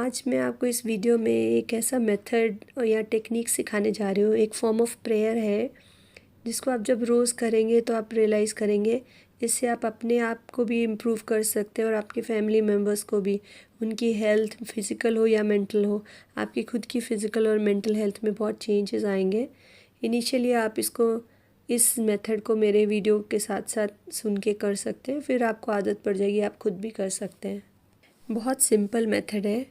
आज मैं आपको इस वीडियो में एक ऐसा मेथड या टेक्निक सिखाने जा रही हूँ। एक फॉर्म ऑफ प्रेयर है जिसको आप जब रोज़ करेंगे तो आप रियलाइज़ करेंगे, इससे आप अपने आप को भी इम्प्रूव कर सकते हैं और आपके फैमिली मेम्बर्स को भी, उनकी हेल्थ फिज़िकल हो या मेंटल हो, आपकी खुद की फ़िज़िकल और मेंटल हेल्थ में बहुत चेंजेस आएंगे। इनिशियली आप इस मेथड को मेरे वीडियो के साथ साथ सुन के कर सकते हैं, फिर आपको आदत पड़ जाएगी, आप खुद भी कर सकते हैं। बहुत सिंपल मेथड है।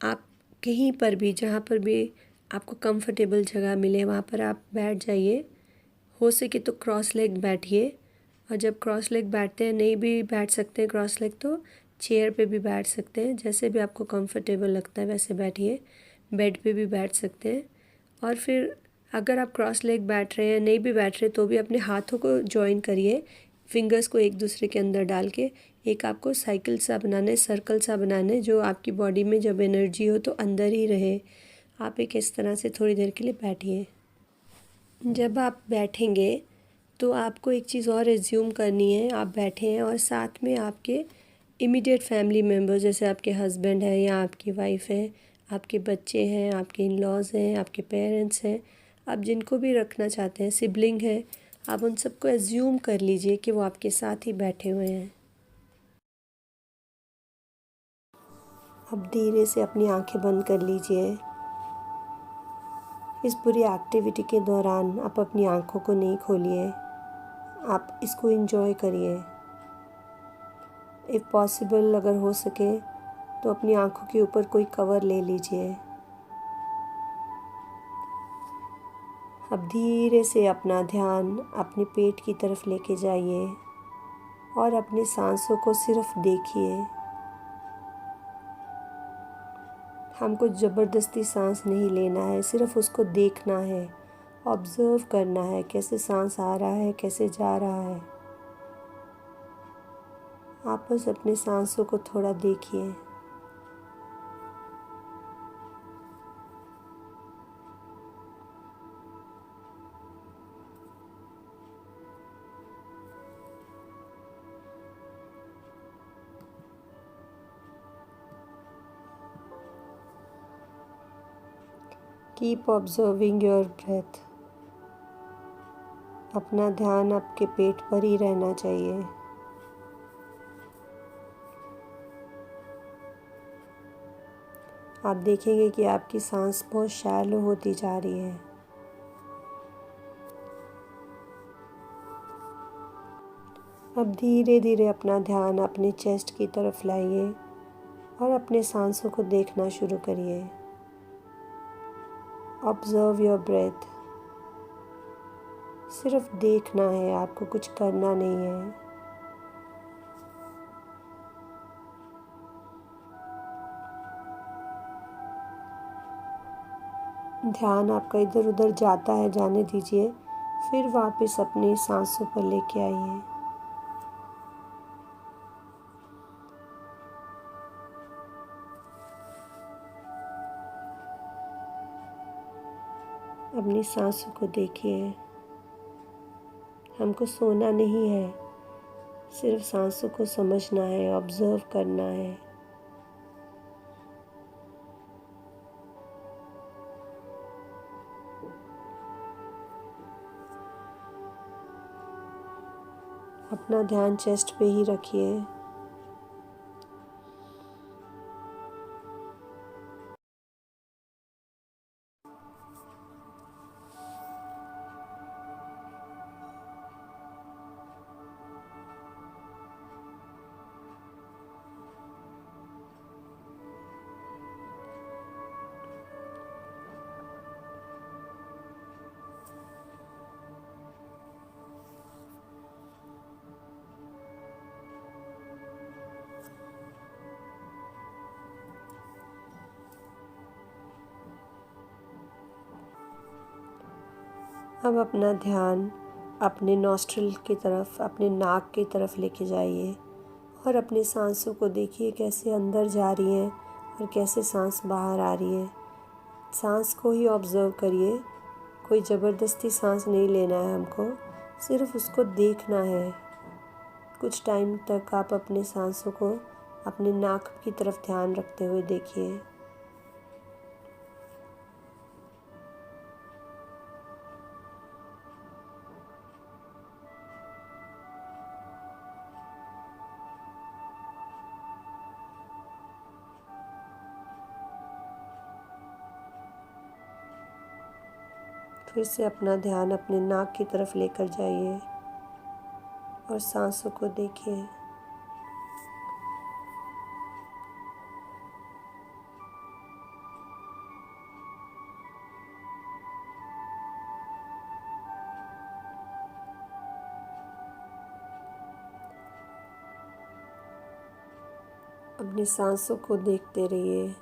आप कहीं पर भी, जहाँ पर भी आपको कंफर्टेबल जगह मिले वहाँ पर आप बैठ जाइए। हो सके तो क्रॉस लेग बैठिए, और जब क्रॉस लेग बैठते हैं, नहीं भी बैठ सकते हैं क्रॉस लेग तो चेयर पे भी बैठ सकते हैं। जैसे भी आपको कंफर्टेबल लगता है वैसे बैठिए। बेड पे भी बैठ सकते हैं। और फिर अगर आप क्रॉस लेग बैठ रहे हैं, नहीं भी बैठ रहे, तो भी अपने हाथों को जॉइन करिए, फिंगर्स को एक दूसरे के अंदर डाल के एक आपको साइकिल सा बनाना है, सर्कल सा बनाना है, जो आपकी बॉडी में जब एनर्जी हो तो अंदर ही रहे। आप एक इस तरह से थोड़ी देर के लिए बैठिए। जब आप बैठेंगे तो आपको एक चीज़ और एज्यूम करनी है। आप बैठे हैं और साथ में आपके इमीडिएट फैमिली मेम्बर, जैसे आपके हस्बैंड है या आपकी वाइफ है, आपके बच्चे हैं, आपके इन लॉज़ हैं, आपके पेरेंट्स हैं, आप जिनको भी रखना चाहते हैं, सिबलिंग है, आप उन सबको एज्यूम कर लीजिए कि वो आपके साथ ही बैठे हुए हैं। अब धीरे से अपनी आंखें बंद कर लीजिए। इस पूरी एक्टिविटी के दौरान आप अपनी आंखों को नहीं खोलिए, आप इसको एंजॉय करिए। इफ़ पॉसिबल, अगर हो सके तो अपनी आंखों के ऊपर कोई कवर ले लीजिए। अब धीरे से अपना ध्यान अपने पेट की तरफ लेके जाइए और अपनी सांसों को सिर्फ देखिए। हमको ज़बरदस्ती सांस नहीं लेना है, सिर्फ उसको देखना है, ऑब्ज़र्व करना है, कैसे सांस आ रहा है, कैसे जा रहा है। आप बस अपने सांसों को थोड़ा देखिए। Keep observing your breath. अपना ध्यान आपके पेट पर ही रहना चाहिए। आप देखेंगे कि आपकी सांस बहुत शैलो होती जा रही है। अब धीरे धीरे अपना ध्यान अपने चेस्ट की तरफ लाइए और अपने सांसों को देखना शुरू करिए। Observe your breath. सिर्फ देखना है, आपको कुछ करना नहीं है। ध्यान आपका इधर उधर जाता है, जाने दीजिए, फिर वापस अपनी सांसों पर लेके आइए। अपनी सांसों को देखिए। हमको सोना नहीं है, सिर्फ सांसों को समझना है, ऑब्जर्व करना है। अपना ध्यान चेस्ट पे ही रखिए। अब अपना ध्यान अपने नॉस्ट्रिल की तरफ, अपने नाक की तरफ लेके जाइए और अपनी सांसों को देखिए, कैसे अंदर जा रही हैं और कैसे सांस बाहर आ रही है। सांस को ही ऑब्ज़र्व करिए, कोई ज़बरदस्ती सांस नहीं लेना है हमको, सिर्फ उसको देखना है। कुछ टाइम तक आप अपने सांसों को अपने नाक की तरफ ध्यान रखते हुए देखिए। फिर से अपना ध्यान अपने नाक की तरफ लेकर जाइए और सांसों को देखिए। अपनी सांसों को देखते रहिए।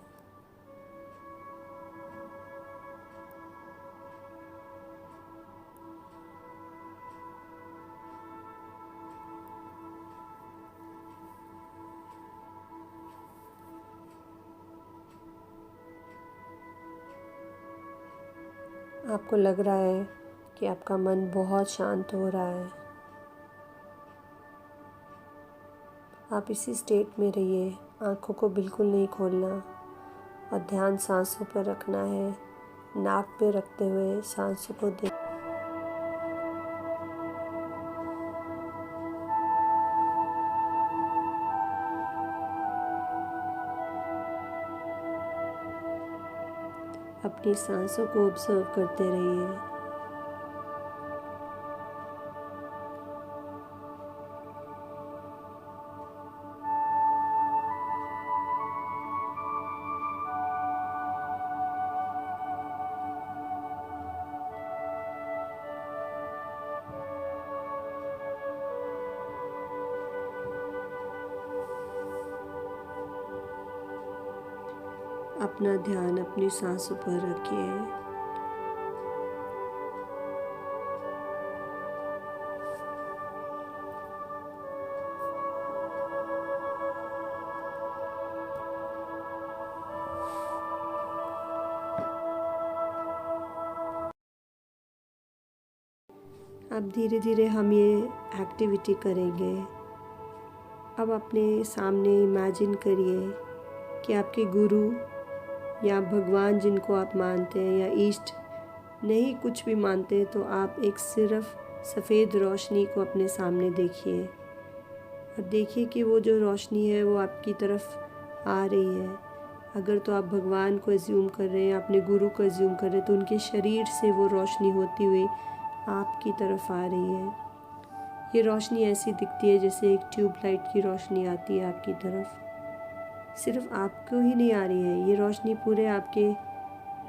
आपको लग रहा है कि आपका मन बहुत शांत हो रहा है। आप इसी स्टेट में रहिए, आँखों को बिल्कुल नहीं खोलना और ध्यान सांसों पर रखना है। नाक पे रखते हुए सांसों को देख। अपनी सांसों को ऑब्जर्व करते रहिए। अपना ध्यान अपनी सांसों पर रखिए। अब धीरे धीरे हम ये एक्टिविटी करेंगे। अब अपने सामने इमेजिन करिए कि आपके गुरु या भगवान जिनको आप मानते हैं या ईष्ट नहीं कुछ भी मानते, तो आप एक सिर्फ सफ़ेद रोशनी को अपने सामने देखिए और देखिए कि वो जो रोशनी है वो आपकी तरफ आ रही है। अगर तो आप भगवान को एज्यूम कर रहे हैं, अपने गुरु को एज्यूम कर रहे हैं, तो उनके शरीर से वो रोशनी होती हुई आपकी तरफ आ रही है। ये रोशनी ऐसी दिखती है जैसे एक ट्यूबलाइट की रोशनी आती है आपकी तरफ। सिर्फ आपको ही नहीं आ रही है, ये रोशनी पूरे आपके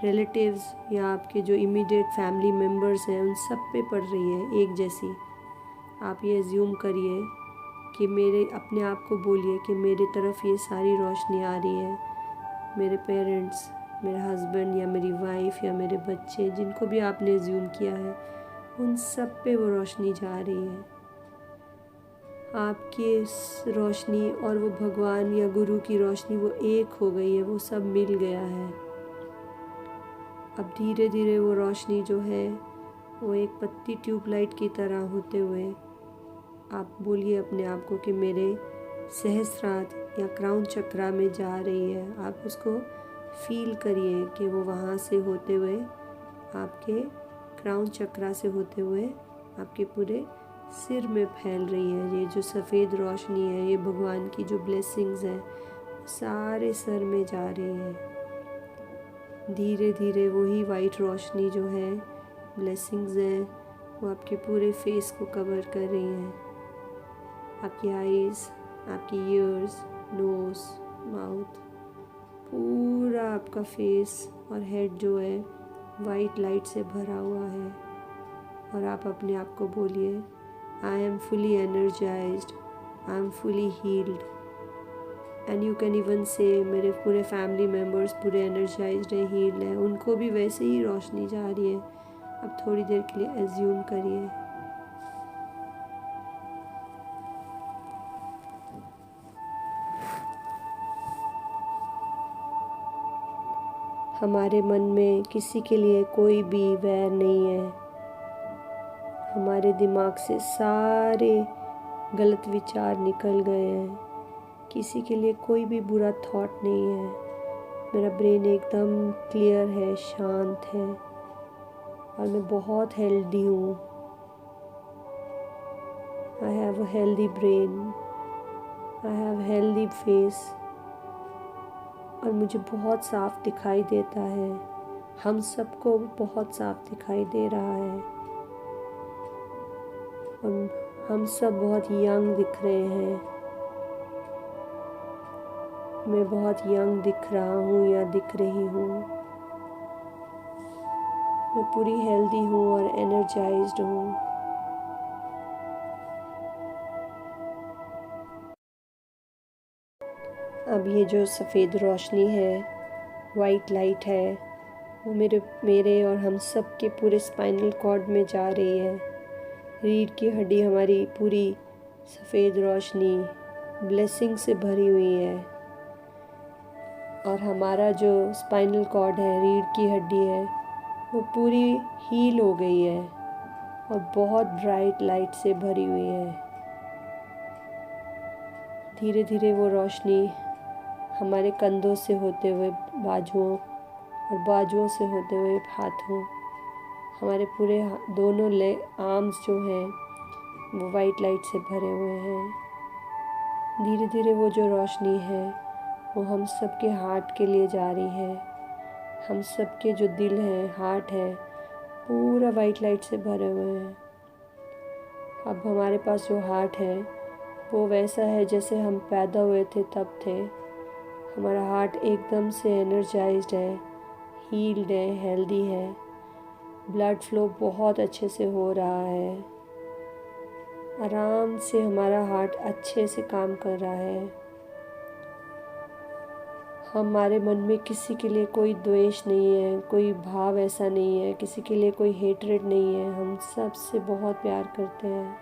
रिलेटिव्स या आपके जो इमीडिएट फैमिली मेम्बर्स हैं उन सब पे पड़ रही है एक जैसी। आप ये एज्यूम करिए कि मेरे अपने आप को बोलिए कि मेरे तरफ ये सारी रोशनी आ रही है। मेरे पेरेंट्स, मेरा हस्बैंड या मेरी वाइफ या मेरे बच्चे, जिनको भी आपने एज्यूम किया है, उन सब पे वो रोशनी जा रही है। आपकी इस रोशनी और वो भगवान या गुरु की रोशनी वो एक हो गई है, वो सब मिल गया है। अब धीरे धीरे वो रोशनी जो है वो एक पतली ट्यूबलाइट की तरह होते हुए आप बोलिए अपने आप को कि मेरे सहस्त्रार या क्राउन चक्रा में जा रही है। आप उसको फील करिए कि वो वहाँ से होते हुए आपके क्राउन चक्रा से होते हुए आपके पूरे सिर में फैल रही है। ये जो सफ़ेद रोशनी है, ये भगवान की जो ब्लेसिंग्स हैं, सारे सर में जा रही है। धीरे धीरे वही वाइट रोशनी जो है, ब्लेसिंग्स हैं, वो आपके पूरे फेस को कवर कर रही हैं। आपकी आईज़, आपकी ईयर्स, नोज़, माउथ, पूरा आपका फेस और हेड जो है वाइट लाइट से भरा हुआ है। और आप अपने आप को बोलिए, I am fully energised, I am fully healed. And you can even say मेरे पूरे फैमिली मेम्बर्स पूरे एनर्जाइज्ड हैं, हील्ड हैं, उनको भी वैसे ही रोशनी जा रही है। अब थोड़ी देर के लिए एज्यूम करिए। हमारे मन में किसी के लिए कोई भी वैर नहीं है। हमारे दिमाग से सारे गलत विचार निकल गए हैं। किसी के लिए कोई भी बुरा थॉट नहीं है। मेरा ब्रेन एकदम क्लियर है, शांत है और मैं बहुत हेल्दी हूँ। I have a healthy brain, I have healthy face और मुझे बहुत साफ दिखाई देता है। हम सबको बहुत साफ दिखाई दे रहा है और हम सब बहुत यंग दिख रहे हैं। मैं बहुत यंग दिख रहा हूँ या दिख रही हूँ। मैं पूरी हेल्दी हूँ और एनर्जाइज्ड हूँ। अब ये जो सफ़ेद रोशनी है, वाइट लाइट है, वो मेरे और हम सब के पूरे स्पाइनल कॉर्ड में जा रही है। रीढ़ की हड्डी हमारी पूरी सफ़ेद रोशनी ब्लेसिंग से भरी हुई है और हमारा जो स्पाइनल कॉर्ड है, रीढ़ की हड्डी है, वो पूरी हील हो गई है और बहुत ब्राइट लाइट से भरी हुई है। धीरे धीरे वो रोशनी हमारे कंधों से होते हुए बाजुओं और बाजुओं से होते हुए हाथों, हमारे पूरे दोनों आर्म्स जो हैं वो वाइट लाइट से भरे हुए हैं। धीरे धीरे वो जो रोशनी है वो हम सब के हार्ट के लिए जा रही है। हम सब के जो दिल है, हार्ट है, पूरा वाइट लाइट से भरे हुए हैं। अब हमारे पास जो हार्ट है वो वैसा है जैसे हम पैदा हुए थे तब थे। हमारा हार्ट एकदम से एनर्जाइज्ड है, हील्ड है, हेल्दी है। ब्लड फ्लो बहुत अच्छे से हो रहा है। आराम से हमारा हार्ट अच्छे से काम कर रहा है। हमारे मन में किसी के लिए कोई द्वेष नहीं है, कोई भाव ऐसा नहीं है, किसी के लिए कोई हेट्रेड नहीं है। हम सब से बहुत प्यार करते हैं,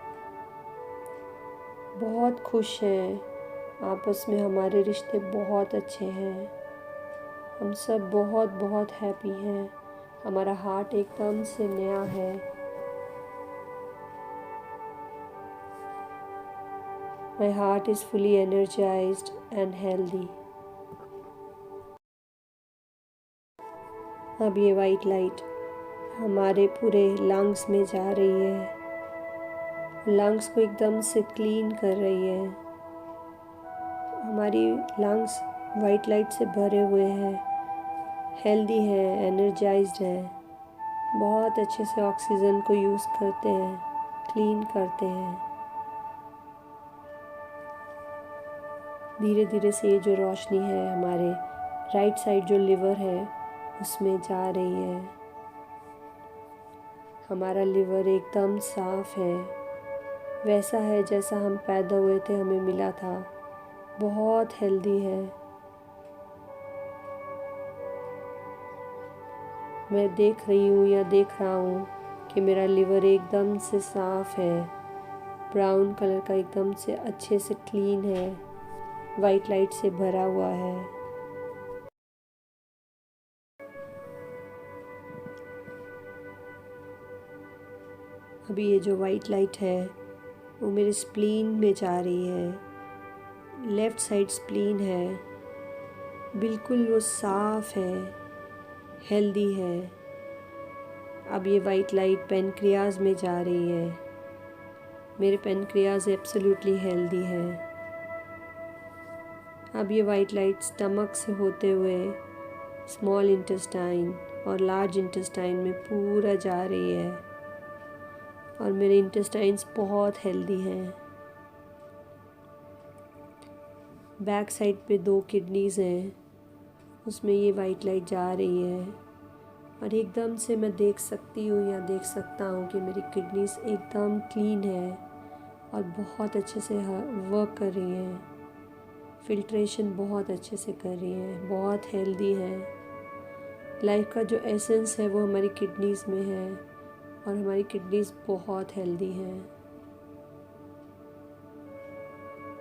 बहुत खुश हैं। आपस में हमारे रिश्ते बहुत अच्छे हैं। हम सब बहुत बहुत हैप्पी हैं। हमारा हार्ट एकदम से नया है। My heart is fully energized and healthy. अब ये वाइट लाइट हमारे पूरे लंग्स में जा रही है, लंग्स को एकदम से क्लीन कर रही है। हमारी लंग्स वाइट लाइट से भरे हुए हैं, हेल्दी हैं, एनर्जाइज्ड हैं, बहुत अच्छे से ऑक्सीजन को यूज़ करते हैं, क्लीन करते हैं। धीरे धीरे से ये जो रोशनी है हमारे राइट साइड जो लिवर है उसमें जा रही है। हमारा लिवर एकदम साफ है, वैसा है जैसा हम पैदा हुए थे, हमें मिला था। बहुत हेल्दी है। मैं देख रही हूँ या देख रहा हूँ कि मेरा लिवर एकदम से साफ है, ब्राउन कलर का, एकदम से अच्छे से क्लीन है, वाइट लाइट से भरा हुआ है। अभी ये जो वाइट लाइट है वो मेरे स्प्लीन में जा रही है। लेफ़्ट साइड स्प्लीन है, बिल्कुल वो साफ है, हेल्दी है। अब ये वाइट लाइट पेनक्रियाज में जा रही है। मेरे पेनक्रियाज एब्सोल्युटली हेल्दी है। अब ये वाइट लाइट स्टमक से होते हुए स्मॉल इंटेस्टाइन और लार्ज इंटेस्टाइन में पूरा जा रही है और मेरे इंटेस्टाइन्स बहुत हेल्दी हैं। बैक साइड पे 2 किडनीज़ हैं, उसमें ये वाइट लाइट जा रही है और एकदम से मैं देख सकती हूँ या देख सकता हूँ कि मेरी किडनीज़ एकदम क्लीन है और बहुत अच्छे से वर्क कर रही हैं। फिल्ट्रेशन बहुत अच्छे से कर रही हैं, बहुत हेल्दी हैं। लाइफ का जो एसेंस है वो हमारी किडनीज़ में है और हमारी किडनीज़ बहुत हेल्दी हैं।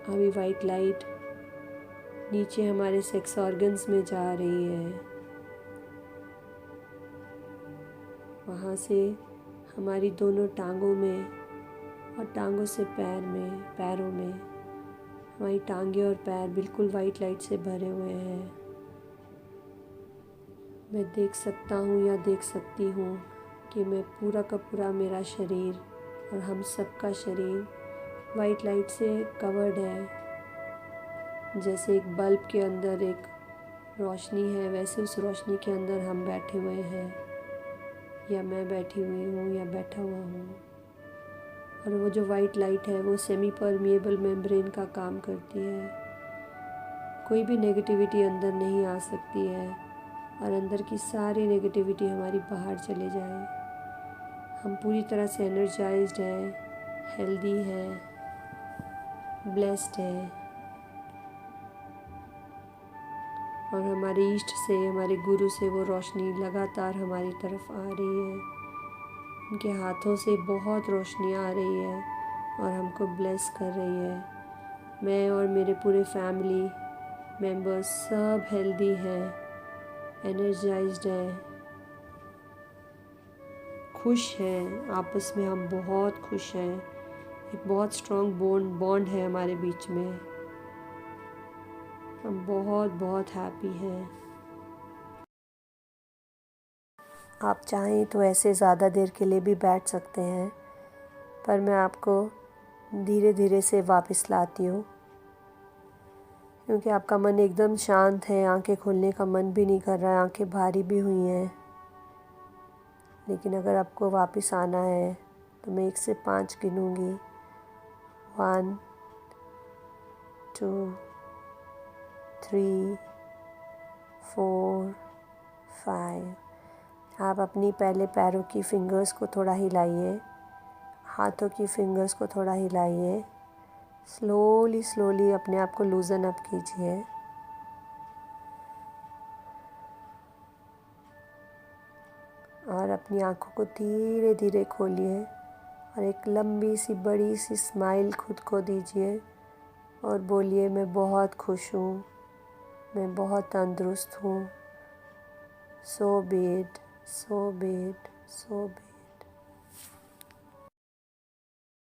अभी वाइट लाइट नीचे हमारे सेक्स ऑर्गन्स में जा रही है। वहाँ से हमारी दोनों टांगों में और टांगों से पैरों में हमारी टांगें और पैर बिल्कुल वाइट लाइट से भरे हुए हैं। मैं देख सकता हूँ या देख सकती हूँ कि मैं पूरा का पूरा मेरा शरीर और हम सब का शरीर वाइट लाइट से कवर्ड है। जैसे एक बल्ब के अंदर एक रोशनी है वैसे उस रोशनी के अंदर हम बैठे हुए हैं, या मैं बैठी हुई हूँ या बैठा हुआ हूँ। और वो जो वाइट लाइट है वो सेमी परमिएबल मेम्ब्रेन का काम करती है। कोई भी नेगेटिविटी अंदर नहीं आ सकती है और अंदर की सारी नेगेटिविटी हमारी बाहर चले जाए। हम पूरी तरह से एनर्जाइज्ड हैं, हेल्दी हैं, ब्लेस्ड हैं, और हमारे ईष्ट से, हमारे गुरु से वो रोशनी लगातार हमारी तरफ आ रही है। उनके हाथों से बहुत रोशनी आ रही है और हमको ब्लेस कर रही है। मैं और मेरे पूरे फैमिली मेंबर्स सब हेल्दी हैं, एनर्जाइज्ड हैं, खुश हैं। आपस में हम बहुत खुश हैं। एक बहुत स्ट्रॉन्ग बॉन्ड है हमारे बीच में। हम बहुत बहुत हैप्पी हैं। आप चाहें तो ऐसे ज़्यादा देर के लिए भी बैठ सकते हैं, पर मैं आपको धीरे धीरे से वापस लाती हूँ, क्योंकि आपका मन एकदम शांत है। आंखें खोलने का मन भी नहीं कर रहा है, आंखें भारी भी हुई हैं। लेकिन अगर आपको वापस आना है तो मैं 1 से 5 गिनूँगी। 1 2 3 4 5। आप अपनी पहले पैरों की फिंगर्स को थोड़ा हिलाइए, हाथों की फिंगर्स को थोड़ा हिलाइए। स्लोली स्लोली अपने आप को लूज़न अप कीजिए। और अपनी आँखों को धीरे धीरे खोलिए और एक लंबी सी बड़ी सी स्माइल खुद को दीजिए और बोलिए, मैं बहुत खुश हूँ, मैं बहुत तंदुरुस्त हूँ। So be it, so be it, so be it.